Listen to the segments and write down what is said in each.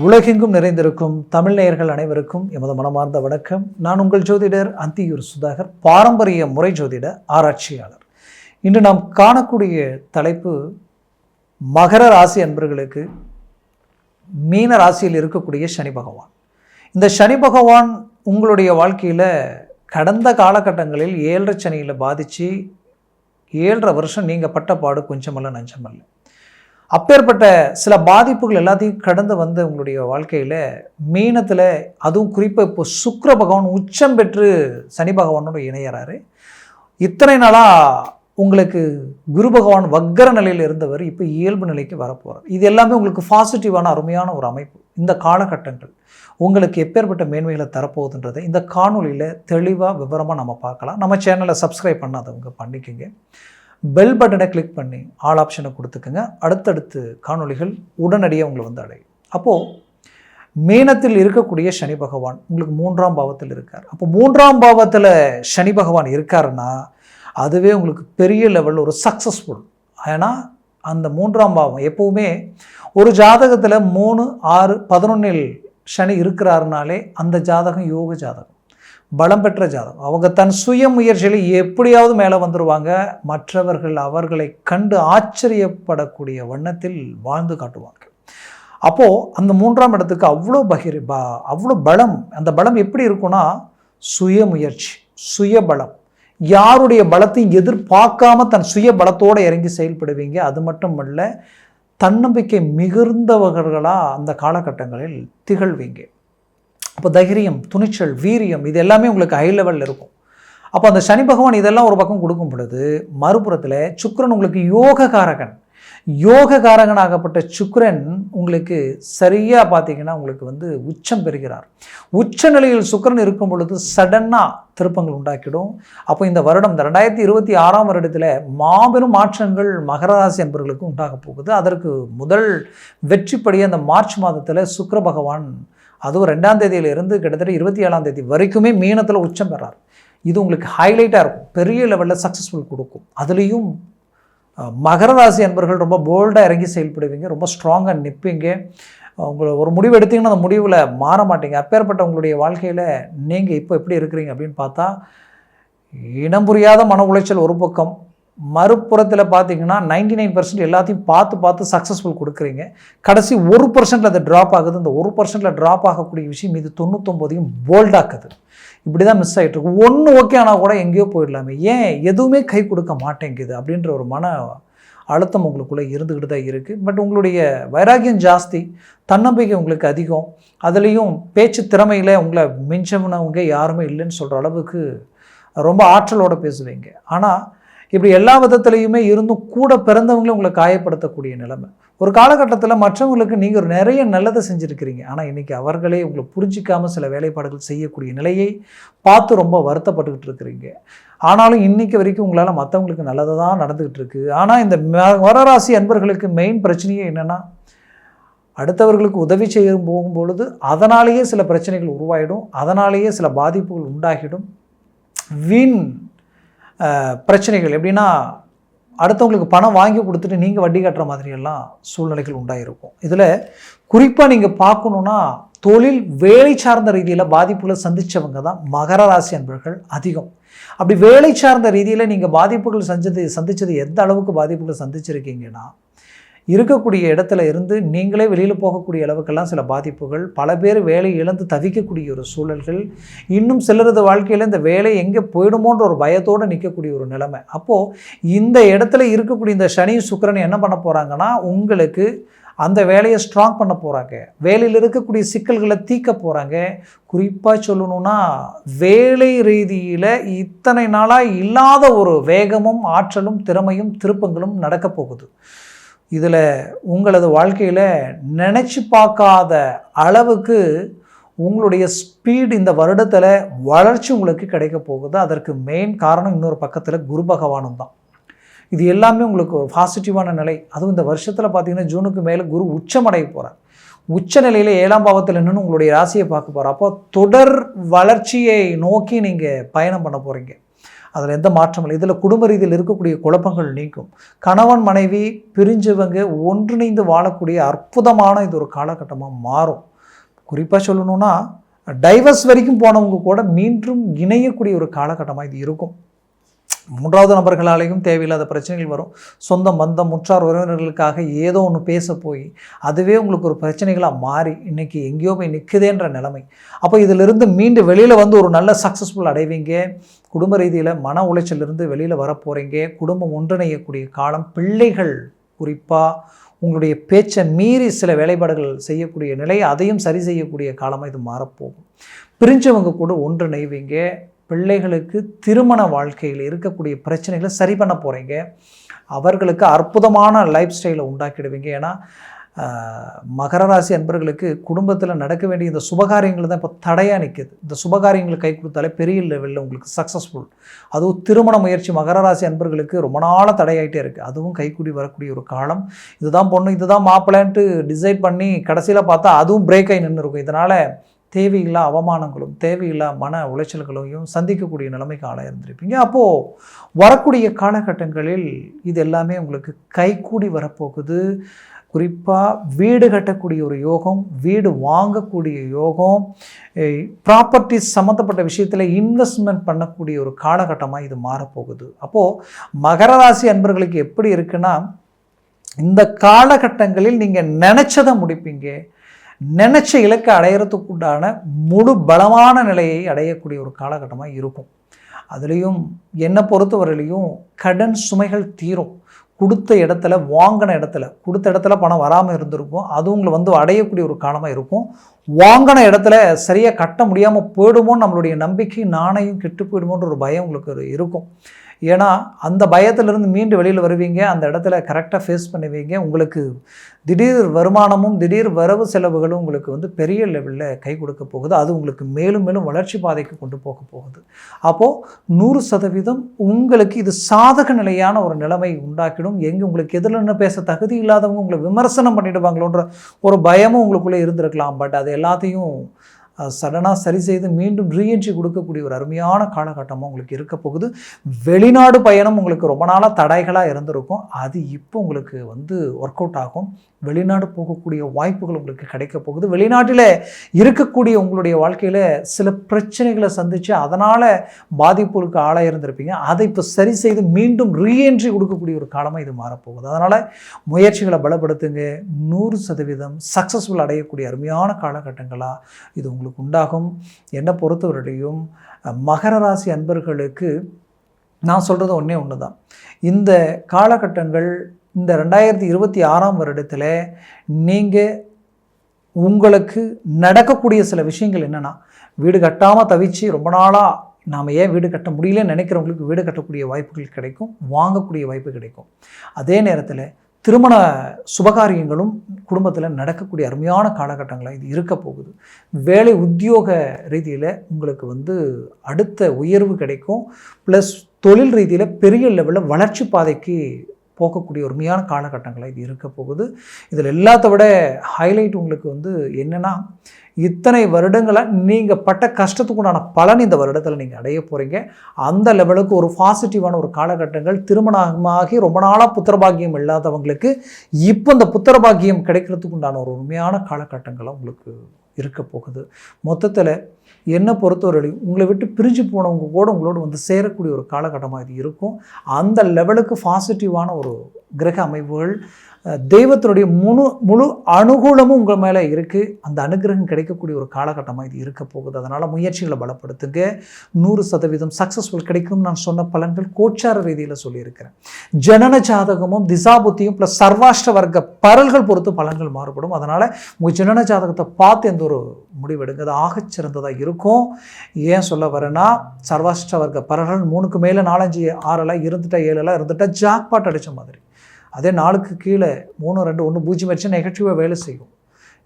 உலகெங்கும் நிறைந்திருக்கும் தமிழ் நேயர்கள் அனைவருக்கும் எமது மனமார்ந்த வணக்கம். நான் உங்கள் ஜோதிடர் அந்தியூர் சுதாகர், பாரம்பரிய முறை ஜோதிட ஆராய்ச்சியாளர். இன்று நாம் காணக்கூடிய தலைப்பு மகர ராசி அன்பர்களுக்கு மீன ராசியில் இருக்கக்கூடிய சனி பகவான். இந்த சனி பகவான் உங்களுடைய வாழ்க்கையில் கடந்த காலகட்டங்களில் 7.5 சனியில் பாதித்து 7.5 வருஷம் நீங்கள் பட்ட பாடு கொஞ்சமல்ல நஞ்சமல்ல. அப்பேற்பட்ட சில பாதிப்புகள் எல்லாத்தையும் கடந்து வந்து உங்களுடைய வாழ்க்கையில் மீனத்தில், அதுவும் குறிப்பாக இப்போ சுக்கிர பகவான் உச்சம் பெற்று சனி பகவானோட இணையறாரு. இத்தனை நாளாக உங்களுக்கு குரு பகவான் வக்கர நிலையில் இருந்தவர் இப்போ இயல்பு நிலைக்கு வரப்போகிறார். இது எல்லாமே உங்களுக்கு பாசிட்டிவான அருமையான ஒரு அமைப்பு. இந்த காலகட்டங்கள் உங்களுக்கு எப்பேற்பட்ட மேன்மைகளை தரப்போகுதுன்றதை இந்த காணொலியில் தெளிவாக விவரமாக நம்ம பார்க்கலாம். நம்ம சேனலை சப்ஸ்கிரைப் பண்ணாதவங்க பண்ணிக்கோங்க. பெல் பட்டனை கிளிக் பண்ணி ஆல் ஆப்ஷனை கொடுத்துக்கோங்க. அடுத்தடுத்து காணொலிகள் உடனடியாக உங்களை வந்து அடையும். அப்போது மீனத்தில் இருக்கக்கூடிய சனி பகவான் உங்களுக்கு 3ஆம் பாவத்தில் இருக்கார். அப்போ 3ஆம் பாவத்தில் சனி பகவான் இருக்காருன்னா அதுவே உங்களுக்கு பெரிய லெவலில் ஒரு சக்ஸஸ்ஃபுல். ஏன்னா அந்த 3ஆம் பாவம் எப்போவுமே ஒரு ஜாதகத்தில் 3, 6, 11 சனி இருக்கிறாருனாலே அந்த ஜாதகம் யோக ஜாதகம், பலம் பெற்ற ஜாதகம். அவங்க தன் சுய முயற்சியில் எப்படியாவது மேலே வந்துடுவாங்க. மற்றவர்கள் அவர்களை கண்டு ஆச்சரியப்படக்கூடிய வண்ணத்தில் வாழ்ந்து காட்டுவாங்க. அப்போது அந்த 3ஆம் இடத்துக்கு அவ்வளோ பலம். அந்த பலம் எப்படி இருக்குன்னா சுய முயற்சி, சுய பலம். யாருடைய பலத்தையும் எதிர்பார்க்காம தன் சுய பலத்தோடு இறங்கி செயல்படுவீங்க. அது மட்டும் இல்லை, தன்னம்பிக்கை மிகுந்தவர்களாக அந்த காலகட்டங்களில் திகழ்வீங்க. அப்போ தைரியம், துணிச்சல், வீரியம் இது எல்லாமே உங்களுக்கு ஹை லெவலில் இருக்கும். அப்போ அந்த சனி பகவான் இதெல்லாம் ஒரு பக்கம் கொடுக்கும் பொழுது, மறுபுறத்தில் சுக்கிரன் உங்களுக்கு யோககாரகனாகப்பட்ட சுக்கிரன் உங்களுக்கு சரியாக பார்த்தீங்கன்னா உங்களுக்கு வந்து உச்சம் பெறுகிறார். உச்ச நிலையில் சுக்கிரன் இருக்கும் பொழுது சடனாக திருப்பங்கள் உண்டாக்கிடும். அப்போ இந்த வருடம், இந்த 2026ஆம் வருடத்தில் மாபெரும் மாற்றங்கள் மகர ராசி அன்பர்களுக்கு உண்டாக போகுது. அதற்கு முதல் வெற்றிப்படியே அந்த மார்ச் மாதத்தில் சுக்கிர பகவான், அதுவும் 2ஆம் தேதியிலிருந்து கிட்டத்தட்ட 27ஆம் தேதி வரைக்குமே மீனத்தில் உச்சம் பெறார். இது உங்களுக்கு ஹைலைட்டாக இருக்கும், பெரிய லெவலில் சக்ஸஸ்ஃபுல் கொடுக்கும். அதுலேயும் மகர ராசி அன்பர்கள் ரொம்ப போல்டாக இறங்கி செயல்படுவீங்க, ரொம்ப ஸ்ட்ராங்காக நிற்பீங்க. உங்களை ஒரு முடிவு எடுத்தீங்கன்னா அந்த முடிவில் மாற மாட்டீங்க. அப்பேற்பட்ட உங்களுடைய வாழ்க்கையில் நீங்கள் இப்போ எப்படி இருக்கிறீங்க அப்படின்னு பார்த்தா, இனம் புரியாத மன உளைச்சல் ஒரு பக்கம், மறுபுறத்தில் பார்த்தீங்கன்னா 99% எல்லாத்தையும் பார்த்து சக்ஸஸ்ஃபுல் கொடுக்குறீங்க. கடைசி 1% அது ட்ராப் ஆகுது. இந்த 1% ட்ராப் ஆகக்கூடிய விஷயம் இது 99 போல்டாக்குது. இப்படி தான் மிஸ் ஆகிட்டு இருக்கு. ஒன்று ஓகே ஆனால் கூட எங்கேயோ போயிடலாமே, ஏன் எதுவுமே கை கொடுக்க மாட்டேங்குது அப்படின்ற ஒரு மன அழுத்தம் உங்களுக்குள்ளே இருந்துக்கிட்டு தான் இருக்குது. பட் உங்களுடைய வைராக்கியம் ஜாஸ்தி, தன்னம்பிக்கை உங்களுக்கு அதிகம். அதுலேயும் பேச்சு திறமையில் உங்களை மிஞ்சவனவங்க யாருமே இல்லைன்னு சொல்கிற அளவுக்கு ரொம்ப ஆற்றலோடு பேசுவீங்க. ஆனால் இப்படி எல்லா விதத்துலையுமே இருந்தும் கூட பிறந்தவங்களே உங்களை காயப்படுத்தக்கூடிய நிலைமை. ஒரு காலகட்டத்தில் மற்றவங்களுக்கு நீங்கள் நிறைய நல்லதை செஞ்சுருக்கிறீங்க, ஆனால் இன்றைக்கி அவர்களே உங்களை புரிஞ்சிக்காமல் சில வேலைப்பாடுகள் செய்யக்கூடிய நிலையை பார்த்து ரொம்ப வருத்தப்பட்டுக்கிட்டு இருக்கிறீங்க. ஆனாலும் இன்றைக்கி வரைக்கும் உங்களால் மற்றவங்களுக்கு நல்லது தான் நடந்துக்கிட்டு இருக்குது. ஆனால் இந்த மகராசி அன்பர்களுக்கு மெயின் பிரச்சனையே என்னென்னா, அடுத்தவர்களுக்கு உதவி செய்ய போகும்பொழுது அதனாலேயே சில பிரச்சனைகள் உருவாயிடும், அதனாலேயே சில பாதிப்புகள் உண்டாகிடும். வீண் பிரச்சனைகள் எப்படின்னா, அடுத்தவங்களுக்கு பணம் வாங்கி கொடுத்துட்டு நீங்கள் வட்டி கட்டுற மாதிரியெல்லாம் சூழ்நிலைகள் உண்டாயிருக்கும். இதில் குறிப்பாக நீங்கள் பார்க்கணுன்னா, தொழில் வேலை சார்ந்த ரீதியில் பாதிப்புகளை சந்தித்தவங்க தான் மகர ராசி அன்பர்கள் அதிகம். அப்படி வேலை சார்ந்த ரீதியில் நீங்கள் பாதிப்புகள் சந்தித்தது எந்த அளவுக்கு பாதிப்புகள் சந்திச்சிருக்கீங்கன்னா, இருக்கக்கூடிய இடத்துல இருந்து நீங்களே வெளியில் போகக்கூடிய அளவுக்கெல்லாம் சில பாதிப்புகள், பல பேர் வேலை இழந்து தவிக்கக்கூடிய ஒரு சூழல்கள், இன்னும் சிலரது வாழ்க்கையில் இந்த வேலை எங்கே போயிடுமோன்ற ஒரு பயத்தோடு நிற்கக்கூடிய ஒரு நிலைமை. அப்போது இந்த இடத்துல இருக்கக்கூடிய இந்த சனி சுக்கிரன் என்ன பண்ண போகிறாங்கன்னா, உங்களுக்கு அந்த வேலையை ஸ்ட்ராங் பண்ண போகிறாங்க. வேலையில் இருக்கக்கூடிய சிக்கல்களை தீர்க்க போகிறாங்க. குறிப்பாக சொல்லணுன்னா, வேலை ரீதியில் இத்தனை நாளாக இல்லாத ஒரு வேகமும் ஆற்றலும் திறமையும் திருப்பங்களும் நடக்க போகுது. இதில் உங்களது வாழ்க்கையில் நினச்சி பார்க்காத அளவுக்கு உங்களுடைய ஸ்பீடு இந்த வருடத்தில் வளர்ச்சி உங்களுக்கு கிடைக்க போகுது. அதற்கு மெயின் காரணம் இன்னொரு பக்கத்தில் குரு பகவானும் தான். இது எல்லாமே உங்களுக்கு ஒரு பாசிட்டிவான நிலை. அதுவும் இந்த வருஷத்தில் பார்த்தீங்கன்னா ஜூனுக்கு மேலே குரு உச்சமடைய போகிறார். உச்ச நிலையில் 7ஆம் பாவத்தில் நின்று உங்களுடைய ராசியை பார்க்க போகிறார். அப்போ தொடர் வளர்ச்சியை நோக்கி நீங்கள் பயணம் பண்ண போகிறீங்க. அதில் எந்த மாற்றம் இல்லை. இதில் குடும்ப ரீதியில் இருக்கக்கூடிய குழப்பங்கள் நீக்கும். கணவன் மனைவி பிரிஞ்சவங்க ஒன்றிணைந்து வாழக்கூடிய அற்புதமான இது ஒரு காலகட்டமாக மாறும். குறிப்பாக சொல்லணும்னா டைவர்ஸ் வரைக்கும் போனவங்க கூட மீண்டும் இணையக்கூடிய ஒரு காலகட்டமாக இது இருக்கும். மூன்றாவது நபர்களாலேயும் தேவையில்லாத பிரச்சனைகள் வரும். சொந்த பந்தம் உற்றார் உறவினர்களுக்காக ஏதோ ஒன்று பேச போய் அதுவே உங்களுக்கு ஒரு பிரச்சனைகளாக மாறி இன்றைக்கி எங்கேயோ போய் நிற்குதேன்ற நிலைமை. அப்போ இதிலிருந்து மீண்டு வெளியில் வந்து ஒரு நல்ல சக்ஸஸ்ஃபுல் அடைவீங்க. குடும்ப ரீதியில் மன உளைச்சலிருந்து வெளியில் வர போகிறீங்க. குடும்பம் ஒன்றிணையக்கூடிய காலம். பிள்ளைகள் குறிப்பாக உங்களுடைய பேச்சை மீறி சில வேலைப்பாடுகள் செய்யக்கூடிய நிலை, அதையும் சரி செய்யக்கூடிய காலமாக இது மாறப்போகும். பிரிஞ்சவங்க கூட ஒன்றிணைவீங்க. பிள்ளைகளுக்கு திருமண வாழ்க்கையில் இருக்கக்கூடிய பிரச்சனைகளை சரி பண்ண போகிறீங்க. அவர்களுக்கு அற்புதமான லைஃப் ஸ்டைலை உண்டாக்கிடுவீங்க. ஏன்னா மகர ராசி அன்பர்களுக்கு குடும்பத்தில் நடக்க வேண்டிய இந்த சுபகாரியங்கள் தான் இப்போ தடையாக நிற்குது. இந்த சுபகாரியங்களை கை கொடுத்தாலே பெரிய லெவலில் உங்களுக்கு சக்ஸஸ்ஃபுல். அதுவும் திருமண முயற்சி மகர ராசி அன்பர்களுக்கு ரொம்ப நாளாக தடையாகிட்டே இருக்குது. அதுவும் கைக்கூடி வரக்கூடிய ஒரு காலம். இதுதான் பொண்ணு, இதுதான் மாப்பிள்ளைன்ட்டு டிசைட் பண்ணி கடைசியில் பார்த்தா அதுவும் பிரேக் ஆகி நின்று இருக்கும். இதனால் தேவையில்லா அவமானங்களும் தேவையில்லா மன உளைச்சல்களையும் சந்திக்கக்கூடிய நிலைமைக்கு ஆளாக இருந்திருப்பீங்க. அப்போது வரக்கூடிய காலகட்டங்களில் இது எல்லாமே உங்களுக்கு கைக்கூடி வரப்போகுது. குறிப்பாக வீடு கட்டக்கூடிய ஒரு யோகம், வீடு வாங்கக்கூடிய யோகம், ப்ராப்பர்ட்டிஸ் சம்மந்தப்பட்ட விஷயத்தில் இன்வெஸ்ட்மெண்ட் பண்ணக்கூடிய ஒரு காலகட்டமாக இது மாறப்போகுது. அப்போது மகர ராசி அன்பர்களுக்கு எப்படி இருக்குன்னா, இந்த காலகட்டங்களில் நீங்கள் நினச்சதை முடிப்பீங்க. நினச்ச இலக்கை அடையிறதுக்குண்டான முழு பலமான நிலையை அடையக்கூடிய ஒரு காலகட்டமாக இருக்கும். அதுலேயும் என்னை பொறுத்தவரையிலையும் கடன் சுமைகள் தீரும். கொடுத்த இடத்துல வாங்கின இடத்துல கொடுத்த இடத்துல பணம் வராமல் இருந்திருக்கும். அது உங்களை வந்து அடையக்கூடிய ஒரு காலமாக இருக்கும். வாங்கின இடத்துல சரியாக கட்ட முடியாமல் போயிடுமோன்னு நம்மளுடைய நம்பிக்கை நாணயம் கெட்டு போயிடுமோன்ற ஒரு பயம் உங்களுக்கு இருக்கும். ஏன்னா அந்த பயத்திலிருந்து மீண்டு வெளியில் வருவீங்க. அந்த இடத்துல கரெக்டாக ஃபேஸ் பண்ணுவீங்க. உங்களுக்கு திடீர் வருமானமும் திடீர் வரவு செலவுகளும் உங்களுக்கு வந்து பெரிய லெவலில் கை கொடுக்க போகுது. அது உங்களுக்கு மேலும் மேலும் வளர்ச்சி பாதைக்கு கொண்டு போக போகுது. அப்போது 100% உங்களுக்கு இது சாதக நிலையான ஒரு நிலைமை உண்டாக்கிடும். எங்கே உங்களுக்கு எதிரில் பேச தகுதி இல்லாதவங்க உங்களை விமர்சனம் பண்ணிடுவாங்களோன்ற ஒரு பயமும் உங்களுக்குள்ளே இருந்திருக்கலாம். பட் அது எல்லாத்தையும் சடனாக சரி செய்து மீண்டும் ரீஎன்ட்ரி கொடுக்கக்கூடிய ஒரு அருமையான காலகட்டமாக உங்களுக்கு இருக்க போகுது. வெளிநாடு பயணம் உங்களுக்கு ரொம்ப நாளாக தடைகளாக இருந்திருக்கும். அது இப்போ உங்களுக்கு வந்து ஒர்க் அவுட் ஆகும். வெளிநாடு போகக்கூடிய வாய்ப்புகள் உங்களுக்கு கிடைக்க போகுது. வெளிநாட்டில் இருக்கக்கூடிய உங்களுடைய வாழ்க்கையில் சில பிரச்சனைகளை சந்தித்து அதனால் பாதிப்புகளுக்கு ஆளாக இருந்திருப்பீங்க. அதை இப்போ சரி செய்து மீண்டும் ரீஎன்ட்ரி கொடுக்கக்கூடிய ஒரு காலமாக இது மாறப்போகுது. அதனால் முயற்சிகளை பலப்படுத்துங்க. 100% சக்ஸஸ்ஃபுல் அடையக்கூடிய அருமையான காலகட்டங்களாக இது உங்களுக்கு உண்டாகும். என்னை பொறுத்தவரையிலையும் மகர ராசி அன்பர்களுக்கு நான் சொல்கிறது ஒன்று தான். இந்த காலகட்டங்கள் இந்த 2026ஆம் வருடத்தில் நீங்கள் உங்களுக்கு நடக்கக்கூடிய சில விஷயங்கள் என்னென்னா, வீடு கட்டாமல் தவிச்சு ரொம்ப நாளாக நாம் ஏன் வீடு கட்ட முடியலன்னு நினைக்கிறவங்களுக்கு வீடு கட்டக்கூடிய வாய்ப்புகள் கிடைக்கும். வாங்கக்கூடிய வாய்ப்பு கிடைக்கும். அதே நேரத்தில் திருமண சுபகாரியங்களும் குடும்பத்தில் நடக்கக்கூடிய அருமையான காலகட்டங்களாக இது இருக்க போகுது. வேலை உத்தியோக ரீதியில் உங்களுக்கு வந்து அடுத்த உயர்வு கிடைக்கும். ப்ளஸ் தொழில் ரீதியில் பெரிய லெவலில் வளர்ச்சி பாதைக்கு போகக்கூடிய ஒருமையான காலகட்டங்களாக இது இருக்க போகுது. இதில் எல்லாத்த விட ஹைலைட் உங்களுக்கு வந்து என்னென்னா, இத்தனை வருடங்களாக நீங்கள் பட்ட கஷ்டத்துக்குண்டான பலன் இந்த வருடத்தில் நீங்கள் அடைய போகிறீங்க. அந்த லெவலுக்கு ஒரு பாசிட்டிவான ஒரு காலகட்டங்கள். திருமணமாகி ரொம்ப நாளாக புத்திரபாகியம் இல்லாதவங்களுக்கு இப்போ இந்த புத்திரபாகியம் கிடைக்கிறதுக்கு உண்டான ஒரு உண்மையான காலகட்டங்களாக உங்களுக்கு இருக்க போகுது. மொத்தத்தில் என்னை பொறுத்தவரையிலும் உங்களை விட்டு பிரிஞ்சு போனவங்க கூட உங்களோட வந்து சேரக்கூடிய ஒரு காலகட்டமாக இது இருக்கும். அந்த லெவலுக்கு பாசிட்டிவான ஒரு கிரக அமைப்புகள், தெய்வத்தினுடைய முழு அனுகூலமும் உங்கள் மேலே இருக்குது. அந்த அனுகிரகம் கிடைக்கக்கூடிய ஒரு காலகட்டமாக இது இருக்க போகுது. அதனால் முயற்சிகளை பலப்படுத்துங்க. 100% சக்ஸஸ்ஃபுல் கிடைக்கும். நான் சொன்ன பலன்கள் கோச்சார ரீதியில் சொல்லியிருக்கிறேன். ஜனன ஜாதகமும் திசாபுத்தியும் ப்ளஸ் சர்வாஷ்ட வர்க்க பரல்கள் பொறுத்து பலன்கள் மாறுபடும். அதனால் உங்கள் ஜனன ஜாதகத்தை பார்த்து எந்த ஒரு முடிவெடுங்க. அது ஆகச்சிறந்ததாக இருக்கும். ஏன் சொல்ல வரேன்னா, சர்வாஷ்ட வர்க்க பரல்கள் 3க்கு மேலே 4, 5, 6 இருந்துட்டா 7 இருந்துட்டா ஜாக்பாட் அடித்த மாதிரி. அதே 4க்கு கீழே 3, 2, 1, 0 வச்சு நெகட்டிவாக வேலை செய்யும்.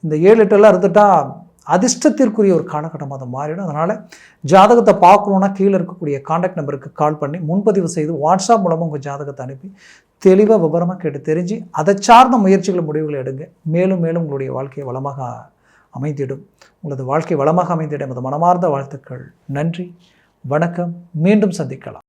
இந்த 7, 8 இருந்துட்டால் அதிர்ஷ்டத்திற்குரிய ஒரு காலகட்டமாக அதை மாறிடும். அதனால் ஜாதகத்தை பார்க்கணுன்னா கீழே இருக்கக்கூடிய கான்டாக்ட் நம்பருக்கு கால் பண்ணி முன்பதிவு செய்து வாட்ஸ்அப் மூலமாக உங்கள் ஜாதகத்தை அனுப்பி தெளிவாக விவரமாக கேட்டு தெரிஞ்சு அதை சார்ந்த முயற்சிகளை முடிவுகளை எடுங்க. மேலும் மேலும் உங்களுடைய வாழ்க்கையை வளமாக அமைந்திடும். உங்களது வாழ்க்கை வளமாக அமைந்திடும். அது மனமார்ந்த வாழ்த்துக்கள். நன்றி, வணக்கம். மீண்டும் சந்திக்கலாம்.